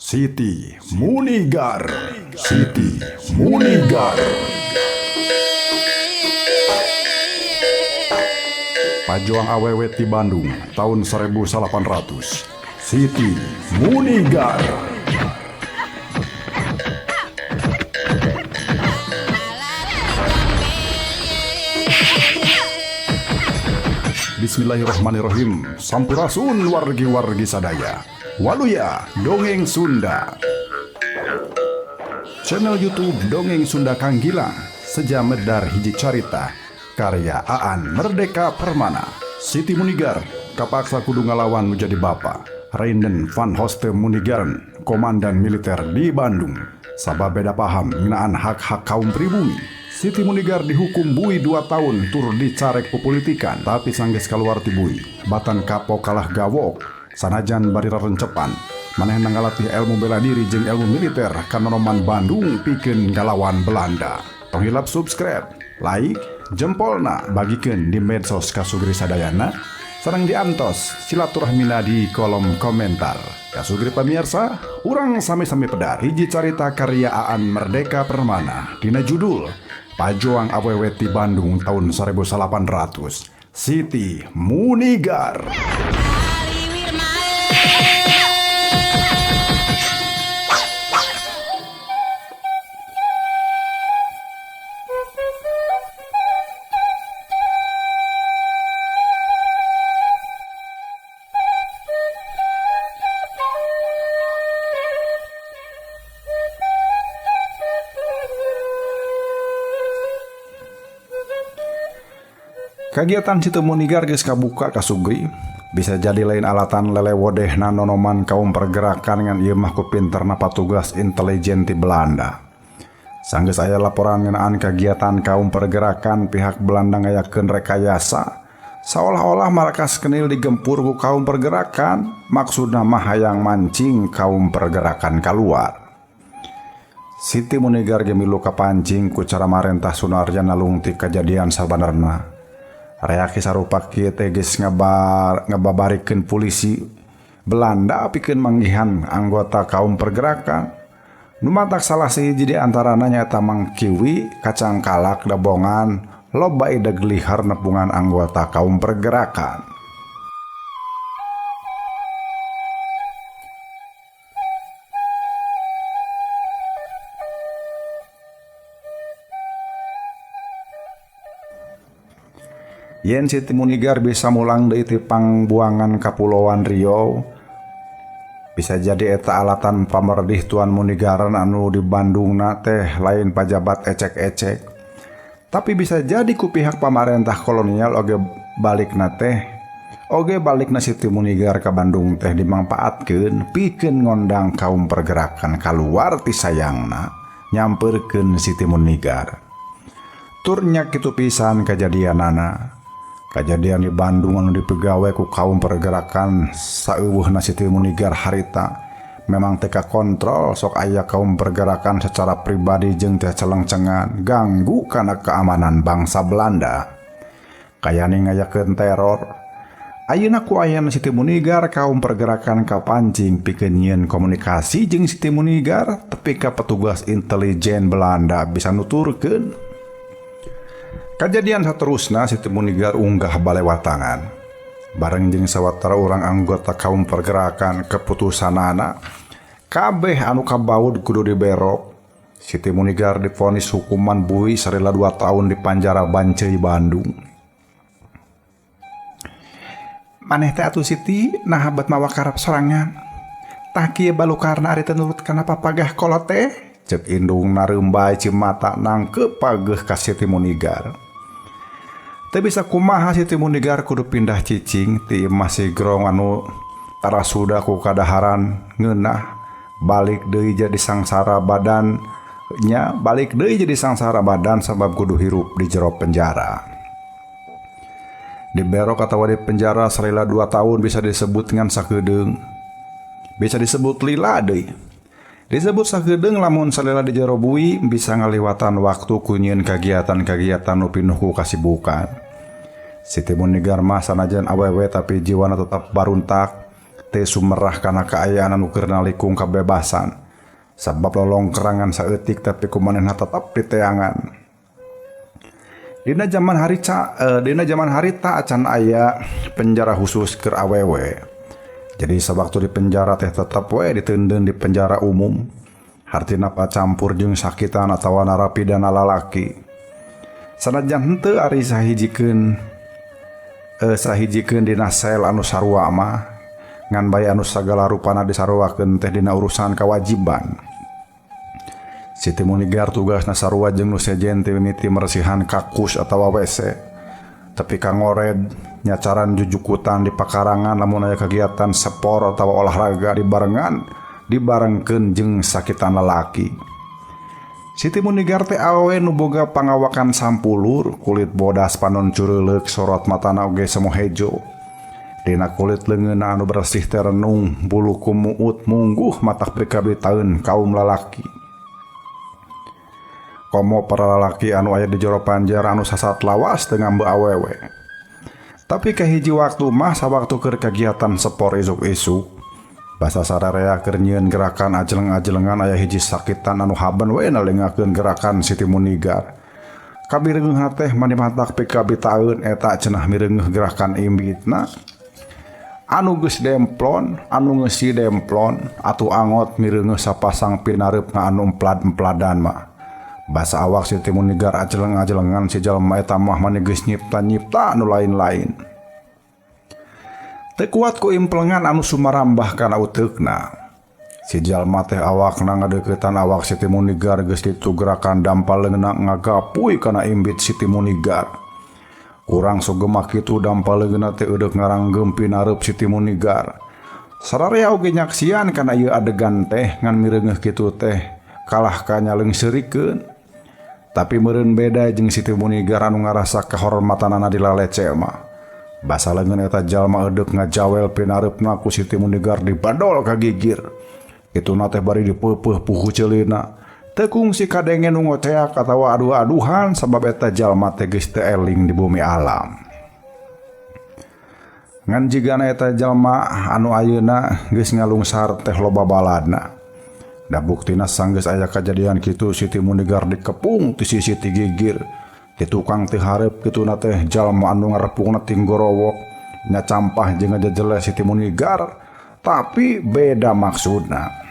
Siti Munigar. Siti Munigar. Pajuang awewe di Bandung tahun 1800. Siti Munigar. Bismillahirrahmanirrahim. Sampurasun wargi-wargi sadaya. Waluya Dongeng Sunda. Channel YouTube Dongeng Sunda Kang Gilang Seja Medar Hiji Carita karya Aan Merdeka Permana. Siti Munigar kapaksa kudu ngalawan menjadi bapa. Rainen Van Hoste Munigaran komandan militer di Bandung. Sabab beda paham ngenaan hak-hak kaum pribumi. Siti Munigar dihukum bui 2 tahun tur dicarek pepolitikan. Tapi sanggeus kaluar ti bui batan kapok kalah gawok. Sanajan barira rencepan maneh nanggalatih ilmu bela diri jeung ilmu militer kanonoman Bandung pikeun ngalawan Belanda. Tong hilap subscribe, like, jempolna bagikeun di medsos kasugri sadayana sareng diantos silaturahmina di kolom komentar. Kasugri pamirsa, urang sami-sami pedar hiji carita karya Aan Merdeka Permana dina judul Pajuang Awewe ti Bandung tahun 1800. Siti Munigar. Kagiatan Siti Munigar geus kabuka kasugri. Bisa jadi lain alatan lelewodehna nonoman kaum pergerakan ngan ieu mah ku pinterna patugas intelijen ti Belanda. Sanggeus aya laporan ngeunaan kagiatan kaum pergerakan pihak Belanda ngayakeun rekayasa saolah-olah markas kenil digempur ku kaum pergerakan, maksudna mah hayang mancing kaum pergerakan kaluar. Siti Munigar ge milu kapancing ku cara marentah Sunarja nalung ti kajadian sabenerna. Reaksi sarupa kieu teh geus ngababarikeun polisi Belanda pikeun manggihan anggota kaum pergerakan. Nu matak salah sahiji di antarana nyaeta Mang Kiwi, Kacang Kalak, Dabongan, loba ida gelihar nepungan anggota kaum pergerakan. Yen Siti Munigar bisa mulang deui ti pangbuangan Kapulauan Riau, bisa jadi eta alatan pamerdih Tuan Munigaran anu di Bandungna teh lain pajabat ecek-ecek. Tapi bisa jadi ku pihak pamarentah kolonial oge balikna Siti Munigar ka Bandung teh dimangpaatkeun pikeun ngondang kaum pergerakan kaluar ti sayangna nyamperkeun Siti Munigar. Turnya kitu pisan kajadianana. Kajadian di Bandung anu dipegawe ku kaum pergerakan saeuweuhna Siti Munigar harita memang teka kontrol sok aya kaum pergerakan secara pribadi jeung teh celengcengan ganggu kana keamanan bangsa Belanda. Kayane ngayakeun teror. Ayeuna ku ayana Siti Munigar kaum pergerakan kapancing pikeun nyieun komunikasi jeung Siti Munigar tepi ka petugas intelijen Belanda bisa nuturkeun. Kajadian saterusna Siti Munigar unggah balewatangan bareng jeung sawatara urang anggota kaum pergerakan. Keputusanana kabeh anu kabaud kudu diberok. Siti Munigar divonis hukuman bui sarila 2 tahun di penjara Bancai Bandung. Maneh teh atuh Siti nah habat mawa karep sorangan. Tah kieu balukarna ari teu nurut kana papagah kolot teh, ceuk indungna reumbay cimata nangkep pageuh ka Siti Munigar. Teu bisa kumaha Siti Munigar kudu pindah cicing ti masih grong anu tarasuda ku kadaharan ngeunah balik deui jadi sangsara badan sabab kudu hirup di jero penjara. Diberok atawa di penjara sarila 2 tahun bisa disebut ngan sakedeung. Bisa disebut lila deui. Disebut sakedeung lamun salila di jero bui bisa ngaliwatan waktu ku nyieun kagiatan-kagiatan nu pinuh ku kasibukan. Siti Munigar mah sanajan awewe tapi jiwana tetap baruntak teu sumerah kana kaayaan anu keur nalikung kabebasan. Sabab lolong kerangan saeutik tapi kumanehna tetep diteangan. Dina zaman harita acan aya penjara khusus keur awewe. Jadi sewaktu di penjara teh tetep we diteundeun di penjara umum. Hartina pacampur jeung sakitan atawa narapidana lalaki. Sanajan henteu ari sahijikeun dina sel anu sarua mah ngan bae anu sagala rupana disaruakeun teh dina urusan kawajiban. Siti Munigar tugasna sarua jeung nu sejen teh mimiti mersihan kakus atawa WC. Tapi Kang Ored nyacaran jujukutan di pakarangan lamun aya kegiatan sport atawa olahraga dibarengkeun jeung sakitan lalaki. Siti Munigar teh awewe nu boga pangawakan sampulur, kulit bodas panon cureuleuk, sorot matana oge semu hejo. Dina kulit leungeunna anu bersih teh renung, bulu kumuut mungguh matak prikabitaeun kaum lalaki. Komo para lalaki anu aya di jero panjar anu sasat lawas teu ngambe awewe. Tapi kahiji waktu mah sawaktu keur kegiatan sport isuk-isuk, basa sararea keur nyieun gerakan ajeleng-ajelengan aya hiji sakitan anu haben we nalengakeun gerakan Siti Munigar. Kabireungna teh mani matak pikabitaeun eta cenah mireungeuh gerakan imbitna. Anu geus demplon, anu ngeusi demplon, atuh angot mireungeuh sapasang pinareupna anu emplad-empladan mah. Basa awak Siti Munigar ajeleng-ajelengan si jalma eta mah mani geus nyipta-nyipta anu lain-lain. Teu kuat ku implengan anu sumarambah kana uteukna. Si jalma teh awakna ngadeuketan awak Siti Munigar geus ditu gerakan dampal leungeunna ngagapuy kana imbit Siti Munigar. Urang sugema kitu dampal leungeunna teh eudeuk ngaranggem pinareup Siti Munigar. Sararea oge nyaksian kana ieu adegan teh ngan mireungeuh kitu teh kalah ka nyaleungseurikeun. Tapi meureun beda jeung Siti Munigar anu ngarasa kahormatanana dilalece mah. Basa leungeun eta jalma eudeuk ngajawel pinareupna ku Siti Munigar dibadol ka gigir. Ituna teh bari dipeupeuh puhu ceulina. Teu kungsi kadenge nu ngoceak atawa aduh-aduhan sabab eta jalma teh geus teu eling di bumi alam. Ngan jigana eta jalma anu ayeuna geus ngalungsar teh loba baladna. Da buktina sanggeus aya kajadian kitu Siti Munigar dikepung ti sisi ti gigir. Ti tukang teu hareup kituna teh jalma anu ngarepungna tinggorowok nya campah jeung ngajejele Siti Munigar, tapi beda maksudna.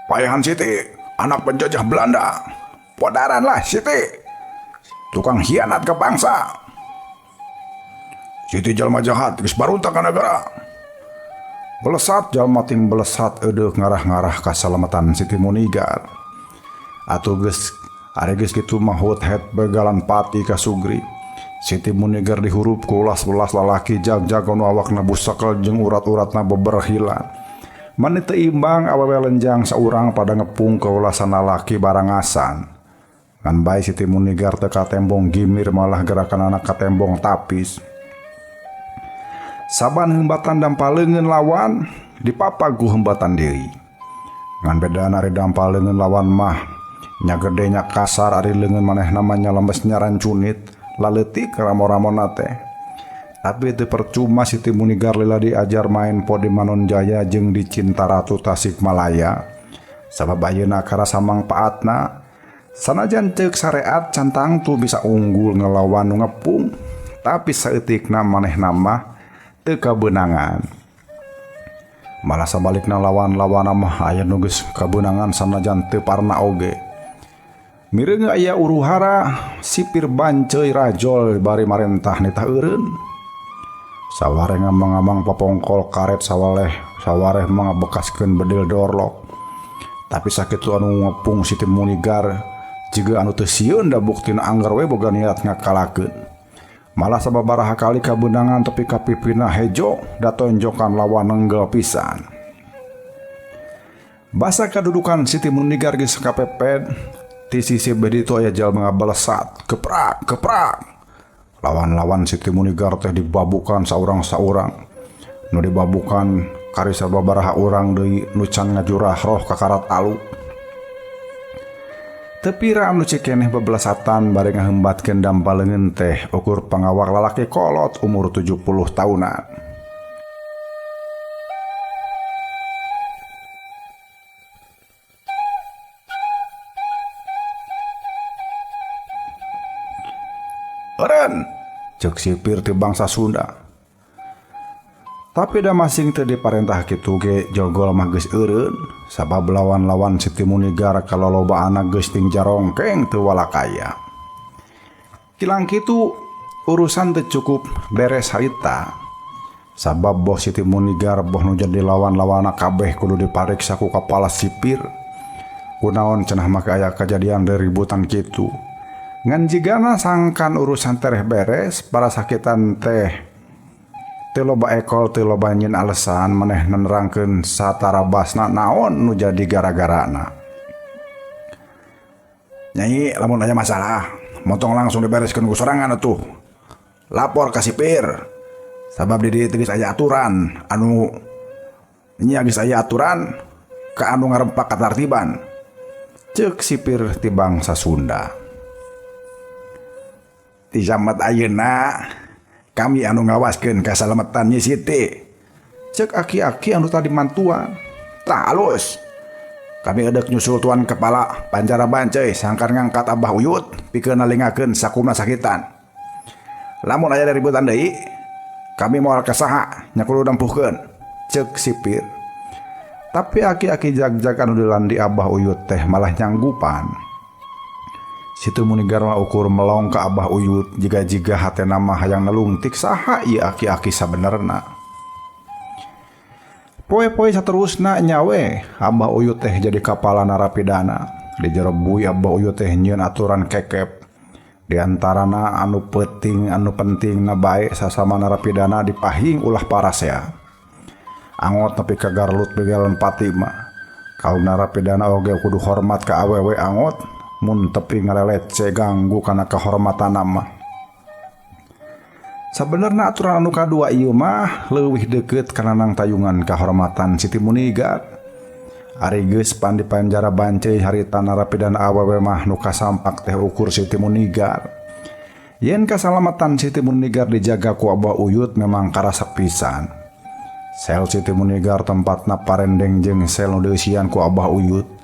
Payahan Siti, anak penjajah Belanda. Podaran lah Siti. Tukang hianat ke bangsa. Siti jalma jahat geus baruntak ka negara. Belesat jalma ting belesat eudeuk ngarah-ngarah ka salamatan Siti Munigar. Atuh geus kitu mah hut-het begalan pati ka Sugri. Siti Munigar dihurup ku ulas-ulas lalaki jag-jag anu awakna busakel jeung urat-uratna beberhilan. Mani teu imbang awewe lenjang saurang pada ngepung ka ulasan lalaki barangasan. Ngan bae Siti Munigar teu katembong gimir malah gerakan anak katembong tapis. Saban hembatan dampaleungeun lawan dipapagu hembatan deui. Ngan bedana ari dampaleungeun lawan mah nya gede nya kasar ari leungeun manehna mah nya lemes nya rancunit laleutik ramo-ramona teh. Tapi teu percuma Siti Munigar lila diajar main podi Manonjaya jeung di Cintaratu Tasikmalaya. Sabab ayeuna karasa mangpaatna. Sanajan ceuk sareat cantang tu bisa unggul ngelawan nu ngepung, tapi saeutikna manehna mah teu kabeunangan. Malah sabalikna lawan-lawanna mah aya nu geus kabeunangan sanajan teu parna oge. Mireung aya uruhara sipir banceuy rajol bari marentah nitah eureun. Sawareh ngamang-amang papongkol karet sawareh mangabekaskeun bedil dorlok. Tapi sakitu anu ngepung Siti Munigar jiga anu teu sieun da buktina anggar we boga niat ngakalakeun. Malah sababaraha kali kabeunangan tepi ka pipina hejo da tonjokan lawan nenggel pisan. Basa kadudukan Siti Munigar geus kapepet ti sisi beditu aya jalma ngabalesat keprak. Lawan-lawan Siti Munigar teh dibabukan saurang-saurang. Nu dibabukan kari sababaraha urang deui nu can ngajurah roh ka karat alu. Tepira anu cekeneh bebelasatan bare ngahembatkeun dampaleungeun teh ukur pangawak lalaki kolot umur 70 tahunan. Eureun, ceuk sipir ti bangsa Sunda. Tapi da masing teu diparentah kitu ge jogol mah geus eureun, sabab lawan-lawan Siti Munigar kalolobaan geus ting jarongkeng teu walakaya. Kilang kitu urusan teu cukup beres harita. Sabab boh Siti Munigar boh nu jadi lawan-lawana kabeh kudu dipariksa ku kapala sipir. Kunaon cenah make aya kejadian ributan kitu. Ngan jigana sangkan urusan tereh beres para sakitan teh teu loba ekol teu loba nyeun alesan maneh nerangkeun satara basna naon nu jadi gara-garana. Nyai lamun aya masalah motong langsung dibereskeun ku sorangan atuh. Lapor ka sipir. Sabab di dieu geus aya aturan anu nya geus aya aturan ka anu ngarempak katartiban. Ceuk sipir ti bangsa Sunda. Ti jamat ayeuna kami anu ngawaskeun kasalamatan Nyi Siti. Ceuk aki-aki anu tadi mantuan. Tah alus. Kami eudeuh nyusul tuan kepala Panjara Bancai sangkan ngangkat Abah Uyut pikeun nalingakeun sakumna sakitan. Lamun aya ributan deui, kami moal ka saha nya kudu dampuhkeun, ceuk sipir. Tapi aki-aki jag-jag anu dilandi Abah Uyut teh malah nyanggupan. Situ Munigar mah ukur melong ka Abah Uyut jiga-jiga hatena mah hayang nelungtik saha ieu aki-aki sabenerna. Poe-poe saterusna nyawe Abah Uyut teh jadi kapala narapidana. Di jero bui Abah Uyut teh nyieun aturan kekep. Di antarana anu penting na bae sasama narapidana dipahing ulah parasea. Angot nepi ka garlut begalan pati mah. Kaum narapidana oge kudu hormat ka awewe angot. Mun tepi ngarelece ganggu kana kahormatan mah. Sabenerna aturan anu kadua ieu mah leuwih deukeut kana nang tayungan kahormatan Siti Munigar. Ari geus pan di Panjara Bancai harita narapidana awewe mah nu kasampak teh ukur Siti Munigar. Yen kasalamatan Siti Munigar dijaga ku Abah Uyut memang karasa pisan. Sel Siti Munigar tempatna parendeng jeung sel nu deusian ku Abah Uyut.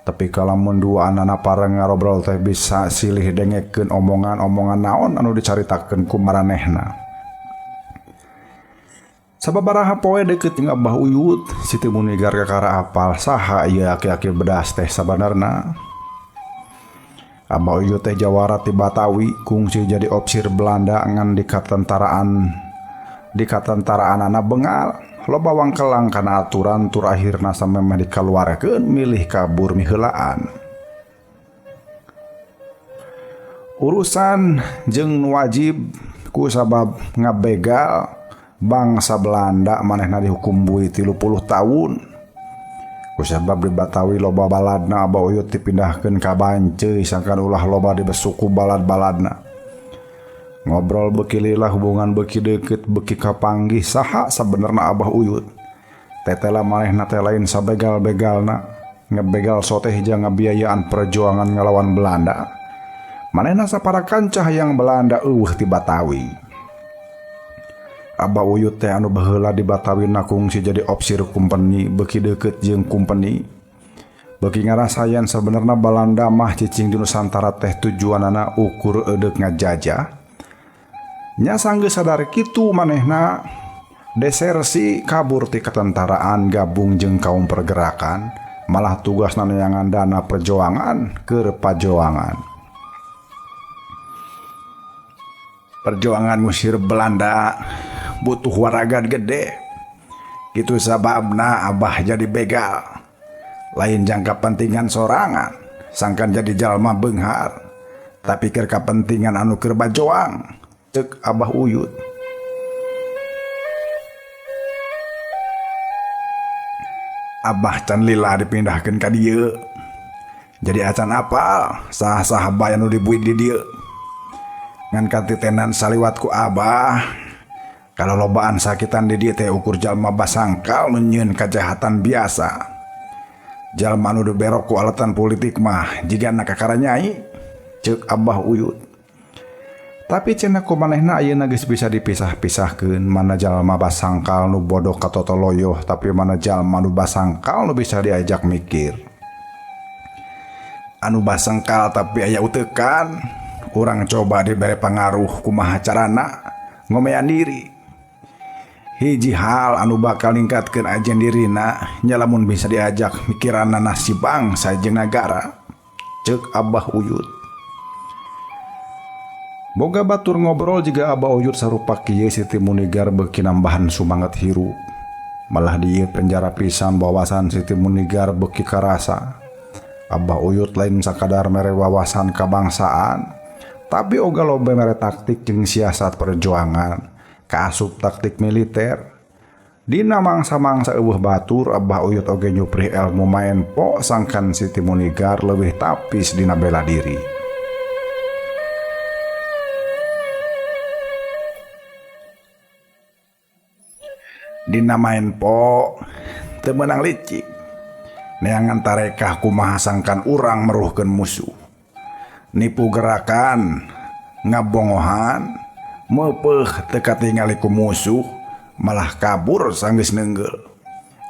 Tapi kalamun dua anana pareng ngarobrol teh bisa silih dengekeun omongan-omongan naon anu dicaritakeun ku maranehna. Sababaraha poe deukeut jeung Abah Uyut, Siti Munigar kakara apal saha ieu aki-aki bedas teh sabanarna. Abah Uyut teh jawara ti Batawi kungsi jadi opsir Belanda ngan di katentaraan bengal. Loba wangkelang kana aturan tur akhirna samemeh dikaluarkeun milih kabur miheulaan. Urusan jeung wajib ku sabab ngabegal bangsa Belanda manehna dihukum bui 30 tahun. Ku sabab di Batawi loba baladna Abah Uyut dipindahkeun ka Bancai sangkan ulah loba dibesuku balad-baladna. Ngobrol beuki lila hubungan beuki deukeut beuki kapanggih saha sabenerna Abah Uyut. Tetela manehna teh lain sabegal-begalna ngebegal soteh jeung ngabiayaan perjuangan ngalawan Belanda. Manehna sapara kancah yang Belanda eueuh ti Batawi. Abah Uyut teh anu baheula di Batawi na kungsi jadi opsir kumpeni beuki deukeut jeung kumpeni. Beuki ngarasayan sabenerna Belanda mah cicing di Nusantara teh tujuanana ukur eudeuh ngajajah. Nya sanggeus sadar kitu manehna desersi kabur ti ketentaraan gabung jeung kaum pergerakan malah tugasna neangan dana perjuangan keur pajoangan. Perjuangan ngusir Belanda butuh waragan gede. Kitu sababna Abah jadi begal. Lain jangka pentingan sorangan, sangkan jadi jalma beunghar, tapi keur kapentingan anu keur bajoang. Ceuk Abah Uyut. Abah can lila dipindahkeun ka dieu. Jadi acan apal saha-saha bae anu dibuit di dieu. Ngan katitenan saliwat ku Abah. Kalau lobaan sakitan di dieu teh ukur jalma basangkal nu nyieun kajahatan biasa. Jalma anu berok ku alatan politik mah jiga anak kakara nyai, ceuk Abah Uyut. Tapi cenah kumanehna ayeuna geus bisa dipisah-pisahkeun, mana jalma basangkal nu bodoh katotoloyoh, tapi mana jalma nu basangkal nu bisa diajak mikir. Anu basangkal tapi aya utekan, urang coba dibere pangaruh kumaha carana ngomean diri. Hiji hal anu bakal ningkatkeun ajen dirina nya lamun bisa diajak mikiranna nasib bangsa jeung nagara, ceuk Abah Uyut. Boga batur ngobrol juga Abah Uyut sarupa kieu Siti Munigar beuki nambahan sumanget hirup. Malah di penjara pisan wawasan Siti Munigar beuki karasa. Abah Uyut lain sakadar mere wawasan kabangsaan, tapi oga loba mere taktik jeung siasat perjuangan, kaasup taktik militer. Dina mangsa-mangsa eueuh batur Abah Uyut oge nyuprih elmu maen po sangkan Siti Munigar leuwih tapis dina bela diri. Dina main po teu meunang licik, neangan tarekah kumaha sangkan urang meruhkeun musuh, nipu gerakan, ngabongohan, meupeuh teu katingali ku musuh, malah kabur sanggeus neunggel.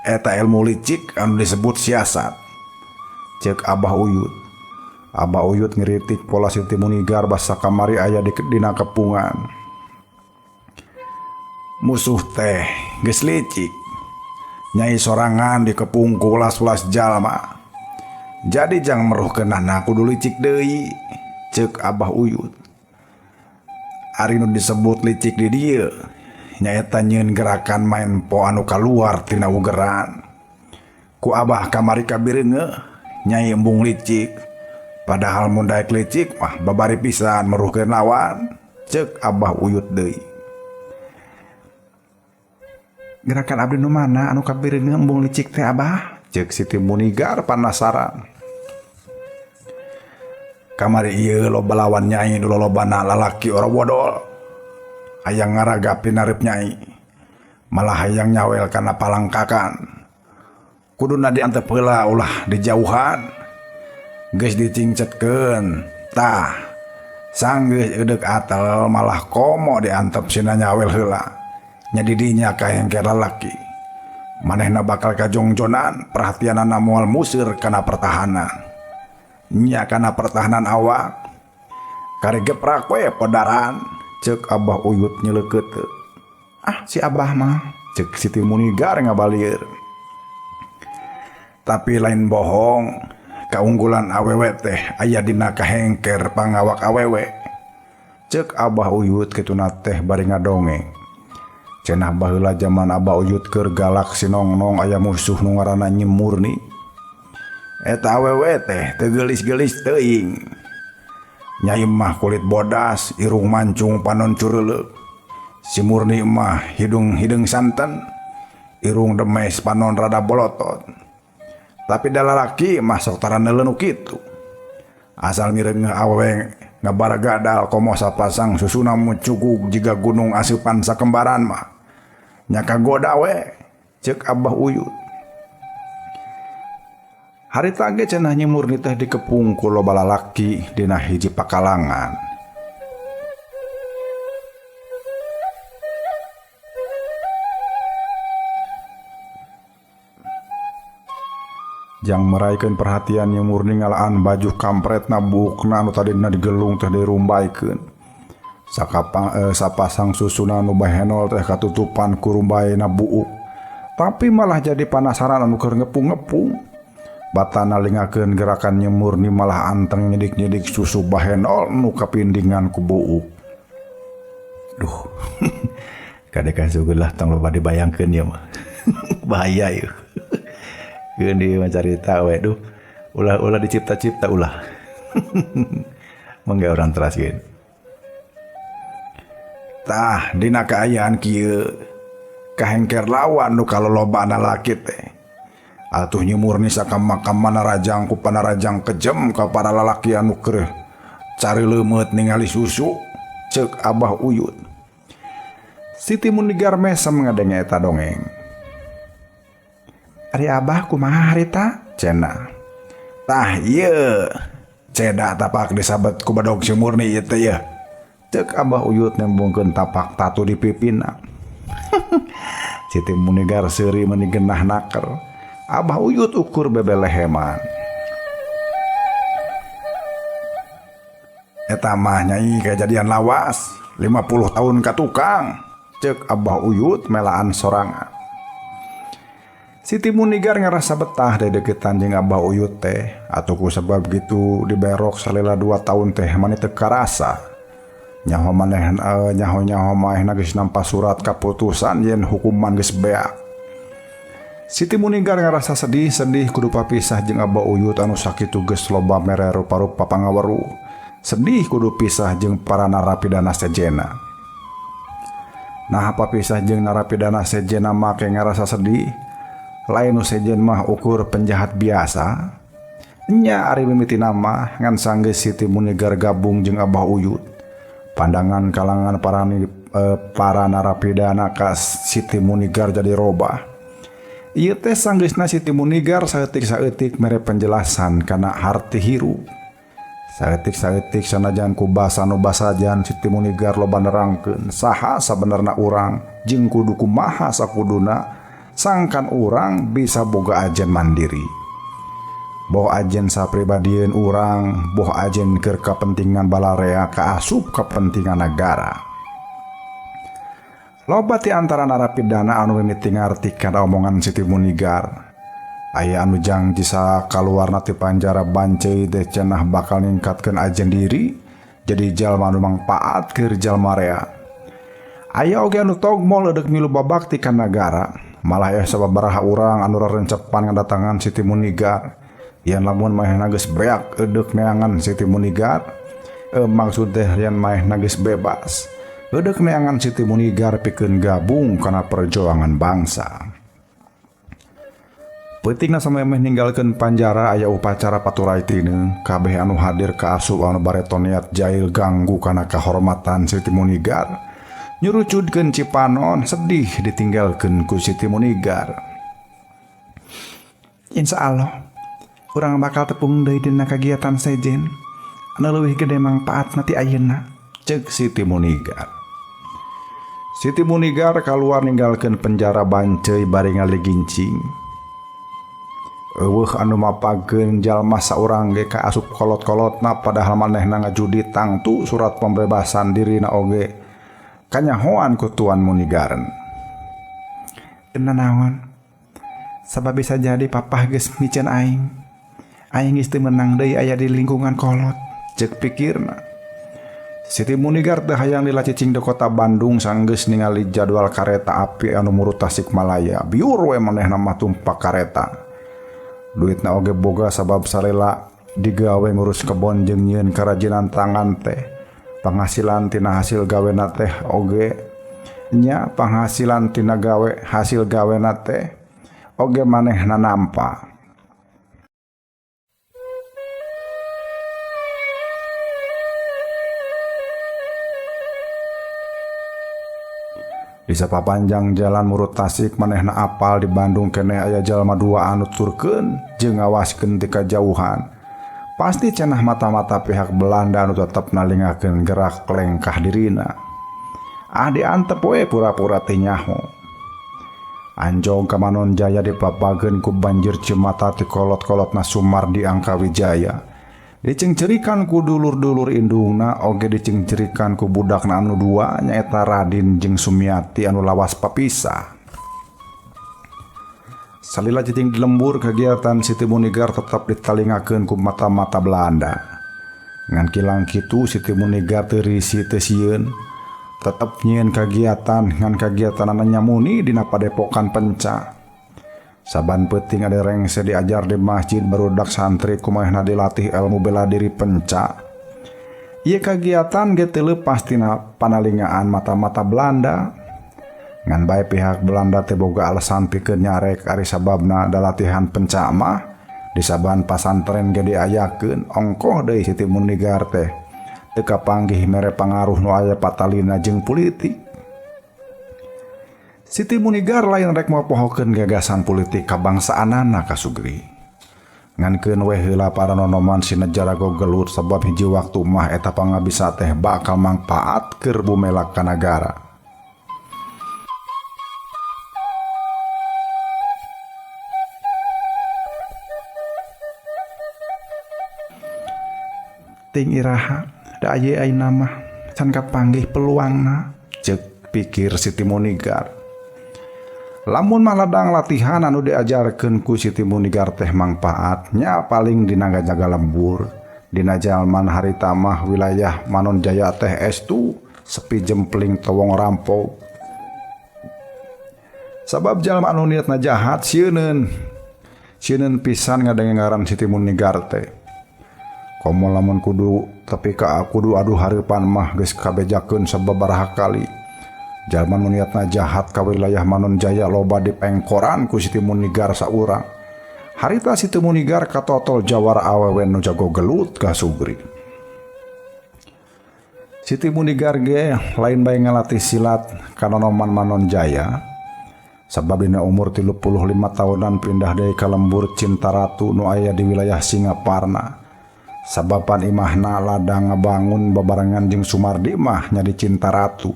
Eta ilmu licik anu disebut siasat, ceuk Abah Uyut. Abah Uyut ngiritik pola Siti Munigar basa kamari aya dina kepungan. Musuh teh geus licik, nyai sorangan dikepung ku ulas-ulas jalma. Jadi jang meruhkeunana kudu licik deui, ceuk Abah Uyut. Ari nu disebut licik di dieu nyaeta nyieun gerakan main po anu kaluar tina ugeran. Ku Abah kamari kabireungeuh nyai embung licik, padahal mun daek licik mah babari pisan meruhkeun lawan, ceuk Abah Uyut deui. Gerakan abdi nu mana anu kabireungeuh embung licik teh Abah, ceuk Siti Munigar panasaran. Kamari ieu loba lawan nyai nu lolobana lalaki ora wodol, hayang ngaragapi narip nyai, malah hayang nyawel kana palangkakan. Kuduna diantep heula ulah dijauhan, geus dicingcetkeun, tah sanggeus eudeuк atel malah komo diantep sina nyawel heula. Nya didinya kahengker lalaki, manehna bakal kajongjonan perhatianana moal musir kana pertahanan. Nya kana pertahanan awak kari geprak we podaran, ceuk Abah Uyut nyeleukeut. Ah si Abah mah, ceuk Siti Munigar ngabalieur. Tapi lain bohong, kaunggulan awewe teh aya dina kahengker pangawak awewe, ceuk Abah Uyut kituna teh bari ngadongeng. Cenah baheula zaman Abah Uyut keur galak sinongnong aya musuh nu ngaranna Nyi Murni. Eta awewe teh teu geulis-geulis teuing. Nyai mah kulit bodas, irung mancung panon cureuleuk. Si Murni mah hidung santen, irung demes panon rada bolotot. Tapi da lalaki mah sok tara neuleun kitu. Asal mireungeuh awewe ngabaragadal komo sapasang susuna mucugug jiga gunung asupan sakembaran mah nya kagoda we, ceuk Abah Uyut. Harita ge cenah Nyi Murni teh dikepung ku loba lalaki dina hiji pakalangan. Jang meraikeun perhatian Nyi Murni ngalaan baju kampretna bukna anu tadina digelung teh dirumbaikeun. Sapasang susuna nu bahenol teh katutupan ku rumbaena buuk, tapi malah jadi panasaran anu keur ngepung-ngepung. Batana lingakeun gerakan Nyi Murni malah anteng nyedik-nyedik susu bahenol nu kapindingan ku buuk. Duh, kadek kasugeullah tong loba dibayangkeun ieu mah. Bahaya ieu. Geun di macarita we, duh. Ulah dicipta-cipta ulah. Mangga urang teraskeun. Tah dina kaayaan kieu kahengker lawan nu kalolobana lalaki teh. Atuh Nyi Murni sakamakam manarajang ku panarajang kejem ka para lalaki anu keur cari leumeut ningali susu, ceuk Abah Uyut. Siti Munigar mesem ngadenge eta dongeng. Ari Abah kumaha harita? cena. Tah iya ceda tapak disabet ku badog si Murni ieu teh ya. Cek Abah Uyut nembongkeun tapak tatu di pipina. Siti Munigar seuri meuni genah naker. Abah Uyut ukur bebeleheman. Eta mah nyai kejadian lawas 50 tahun ka tukang. Cek Abah Uyut melaan sorangan. Siti Munigar ngerasa betah dari deketan jeung Abah Uyut teh. Atuh ku sebab gitu diberok salila 2 tahun teh mani teu karasa. Nyaho manehna geus nampa surat kaputusan yen hukuman geus beak. Siti Munigar ngerasa sedih kudu papisah jeung Abah Uyut anu sakitu geus loba mere rupa-rupa pangaweruh. Sedih kudu pisah jeung para narapidana sejenna. Nah papisah jeung narapidana sejenna make ngerasa sedih. Lain nu sejen mah ukur penjahat biasa. Nya ari mimitina mah ngan sanggeus Siti Munigar gabung jeung Abah Uyut. Pandangan kalangan para narapidana ka Siti Munigar jadi robah. Ieu teh sanggeusna Siti Munigar saeutik-saeutik mere penjelasan kana harti hirup. Saeutik-saeutik sanajan ku basa nu basajan Siti Munigar loba nerangkeun saha sabenerna urang jeung kudu kumaha sakuduna sangkan urang bisa boga ajen mandiri. Boh ajen sapribadieun urang, boh ajen keur kapentingan balarea kaasup kapentingan negara. Loba ti antara narapidana anu mimiti ngarti kana omongan Siti Munigar. Aya anu janji sakaluarna ti panjara banceuy teh cenah bakal ningkatkeun ajen diri jadi jalma anu mangpaat keur jalma rea. Aya oge anu togmol eudeuh milu babakti ka nagara, malah sababaraha urang anu rarencepan ngadatangan Siti Munigar. Yen lamun manehna geus beak eudeuh neangan Siti Munigar, maksud teh yen manehna geus bebas, eudeuh neangan Siti Munigar pikeun gabung kana perjuangan bangsa. Peutingna samemeh ninggalkeun panjara aya upacara paturaitineung, kabeh anu hadir kaasup anu bareto niat jail ganggu kana kahormatan Siti Munigar. Nyurucudkeun Cipanon sedih ditinggalkeun ku Siti Munigar. Insyaallah urang bakal tepung deui dina kagiatan sejen anu leuwih gede mangpaatna ti ayeuna, ceuk Siti Munigar. Siti Munigar kaluar ninggalkeun penjara banceuy bari ngaligincing. Eueuh anu mapageun jalma saurang ge kaasup kolot-kolotna padahal manehna ngajudi tangtu surat pembebasan dirina oge kanyahoan ku Tuan Munigareun. Teu naon, sabab bisa jadi papah geus micen aing. Aing geus teu menang deui aya di lingkungan kolot, ceuk pikirna. Siti Munigar teh hayang dilacicing di kota Bandung sanggeus ningali jadwal kareta api anu muru Tasikmalaya. Biur we manehna mah tumpak kareta. Duitna oge boga sabab salela digawe ngurus kebon jeung nyieun karajinan tangan teh. Penghasilan tina hasil gawena teh oge nya penghasilan tina hasil gawena teh oge manehna nampa. Di sapapanjang jalan murut Tasik manehna apal di Bandung keneh aya jalma dua anu turkeun jeung ngawaskeun ti kajauhan. Pasti cenah mata-mata pihak Belanda anu tetep nalingakeun gerak lengkah dirina. Adi antep we pura-pura teu nyaho. Anjong ka Manon Jaya dipapageun ku banjir cimata ti kolot-kolotna Sumardi Angkawijaya. Dicengcerikan ku dulur-dulur indungna oge dicengcerikan ku budakna anu dua nyaeta Radin jeung Sumiati anu lawas papisah. Salila cicing di lembur kegiatan Siti Munigar tetap ditalingakeun ku mata-mata Belanda. Ngan kilang kitu Siti Munigar teu risi teu sieun, tetep nyieun kagiatan ngan kagiatan anu nyamuni dina padepokan Penca. Saban peuting ada rengse diajar di masjid barudak santri kumaha dilatih ilmu bela diri Penca. Ieu kagiatan ge teu leupas tina panalingaan mata-mata Belanda. Ngan bae pihak Belanda teh boga alasan pikeun nyarek ari sababna da latihan Penca mah di saban pasantren ge diayakeun ongkoh deui Siti Munigar teh teu kapanggih mere pangaruh nu aya patalina jeung politik. Siti Munigar lain rek mapohokeun gagasan politik kabangsaanana ka Sugri. ngankeun we heula para nonoman sinajara gogelut sabab hiji waktu mah eta pangabisa teh bakal mangpaat keur bumelak ka nagara. Ting iraha da aya ayeuna mah can kapanggih peluangna, ceuk pikir Siti Munigar. Lamun maladang latihan anu diajarkeun ku Siti Munigar teh mangpaatnya paling dina jaga lembur, dina jalman harita mah wilayah Manon Jaya teh estu sepi jempling tewong rampau. Sabab jalma anu niatna jahat sieun pisan ngadengaran Siti Munigar teh. Komo lamun kudu tapi ka kudu adu hareupan mah geus kabejakeun sababaraha kali. Jalma nu niatna jahat ka wilayah Manon Jaya loba dipengkoran ku Siti Munigar saurang. Harita Siti Munigar katotol jawara awewe nu jago gelut ka Sugri. Siti Munigar ge lain bae ngalatih silat ka nonoman Manon Jaya. Sabab dina umur 35 tahunan pindah deui ka lembur Cintaratu nu aya di wilayah Singaparna. Sababan imahna ladang ngabangun babarengan jeung Sumardi mah nya di Cintaratu.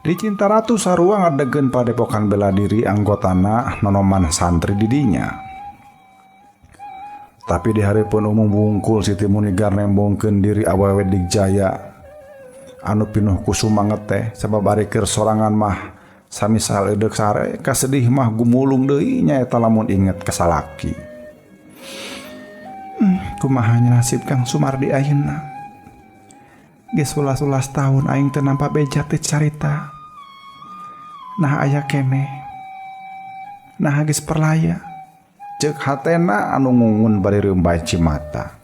Di Cintaratu sarua ngadegeun padepokan bela diri anggotana nonoman santri di dinya. Tapi di hareupeun umum bungkul Siti Munigar nembongkeun diri awewe Digjaya anu pinuh ku sumanget teh sabab ari keur sorangan mah samisal eudeuh sare kasedih mah gumulung deui nyaeta lamun inget kasalaki. Kumaha nasib Kang Sumardi ayeuna. Geus 11 tahun aing teu nampa beja teh carita. Nah aya keneh. Nah geus perlaya. Ceuk hatena anu ngungun bari reumbai cimata.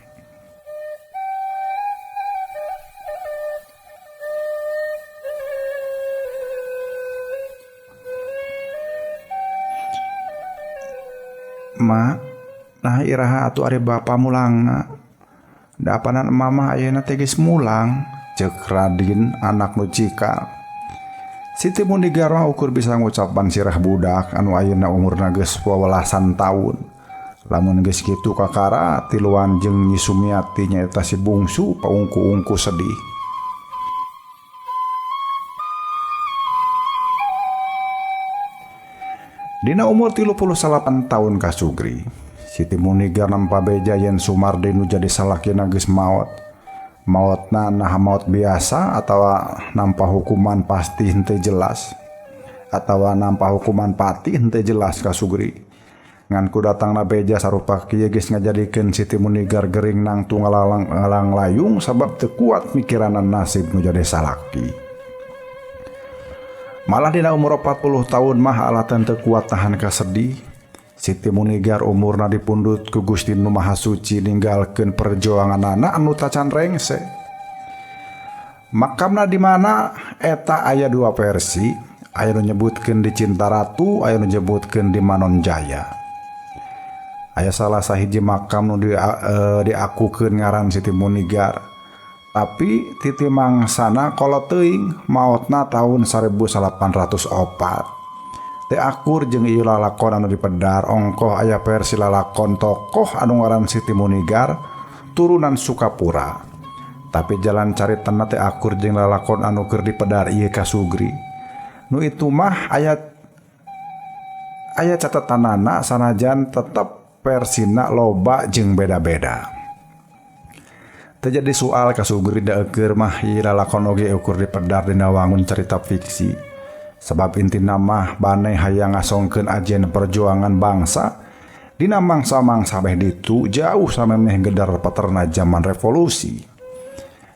Ma, nah iraha atuh ari bapa mulangna. Da apanan mamah ayeuna teh geus mulang, ceuk Radin anak nu cikal. Siti Munigar mah ukur bisa ngucapan sirah budak anu ayeuna umurna geus 12 taun. Lamun geus kitu kakara tiluan jeung Nyi Sumiati nyaeta si bungsu paungku-ungku sedih. Dina umur 38 tahun ka Sugri, Siti Munigar nampa beja yen Sumardi nu jadi salakina geus maot. Maotna nah maot biasa atawa nampa hukuman pasti henteu jelas. Atawa nampa hukuman pati henteu jelas ka Sugri. Ngan ku datangna beja sarupa kieu geus ngajadikeun Siti Munigar gering nang tunggalang layung sabab teu kuat mikiranna nasib nu jadi salaki. Malah dina umur 40 tahun mah alatan teu kuat tahan kasedih. Siti Munigar umurna dipundut ku Gusti Nu Maha Suci ninggalkeun perjuanganna anu tacan rengse. Makamna di mana eta aya dua versi, aya nu nyebutkeun di Cintaratu, aya nu nyebutkeun di Manon Jaya. Aya salah sahiji makam nu diakukeun ngaran Siti Munigar. Tapi titi mangsana kala teuing maotna tahun 1804. Teu akur jeung ieu lalakon anu dipedar ongkoh aya versi lalakon tokoh anu ngaran Siti Munigar turunan Sukapura. Tapi jalan caritana teu akur jeung lalakon anu keur dipedar ieu ka Sugri. Nu itu mah aya catatanana sanajan tetep versina loba jeung beda-beda. Terjadi soal ka Sugri da eukeur mah ieu lalakon oge ukur dipedar dina wangun cerita fiksi. Sebab intina mah bane hayang ngasongkeun ajen perjuangan bangsa dina mangsa-mangsa beh ditu jauh samemeh gedar paterna zaman revolusi.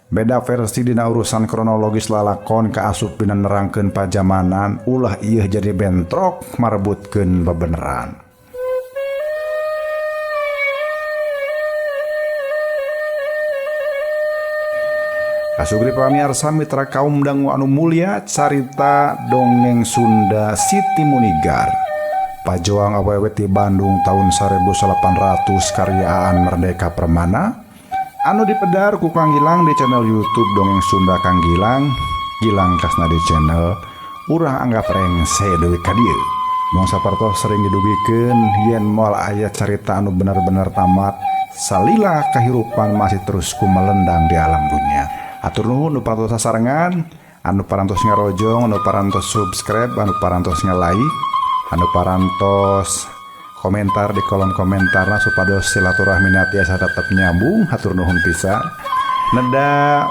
Beda versi dina urusan kronologis lalakon kaasup pina nerangkeun pajamanan ulah ieu jadi bentrok marebutkeun bebeneran. Kasugri pamiarsa mitra kaum dangu anu mulia carita dongeng Sunda Siti Munigar. Pajoang awewe ti Bandung tahun 1800 karyaan Merdeka Permana anu dipedar ku Kang Gilang di channel YouTube Dongeng Sunda Kang Gilang. Gilang kasna di channel urang anggap rengse deui ka dieu. Mong sapertos sering didugikeun yen moal aya carita anu bener-bener tamat, salila kahirupan masih terus kumelendang di alam dunia. Atur nuhun nu parantos sasarengan, anu parantos ngarojong, anu parantos subscribe, anu parantos nge-like, anu parantos komentar di kolom komentarna supados silaturahmi tiasa tetep nyambung. Hatur nuhun pisan. Neda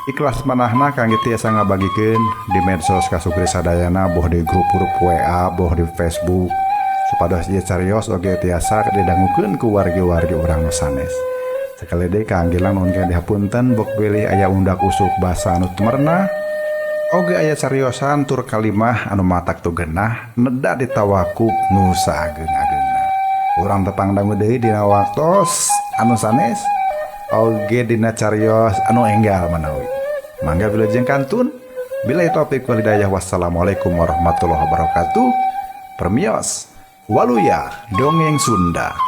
ikhlas manahna kangge tiasa ngabagikeun di medsos kasugri sadayana, boh di grup-grup WA, boh di Facebook, supados ieu carios oge tiasa didangukeun ku wargi-wargi urang nu sanes. Sekali deui kaanggilan nuhun kang dihapunten bok pilih aya undak usuk basa anu tumerna, oge aya cariosan tur kalimah anu matak tu genah neda ditawakuf nu saageung-ageungna. Urang tepang dangu deui dina waktos anu sanes oge dina carios anu enggal manawi. Mangga wilujeng kantun. Billahi taufik wal hidayah. Wassalamualaikum warahmatullahi wabarakatuh. Permios Waluya Dongeng Sunda.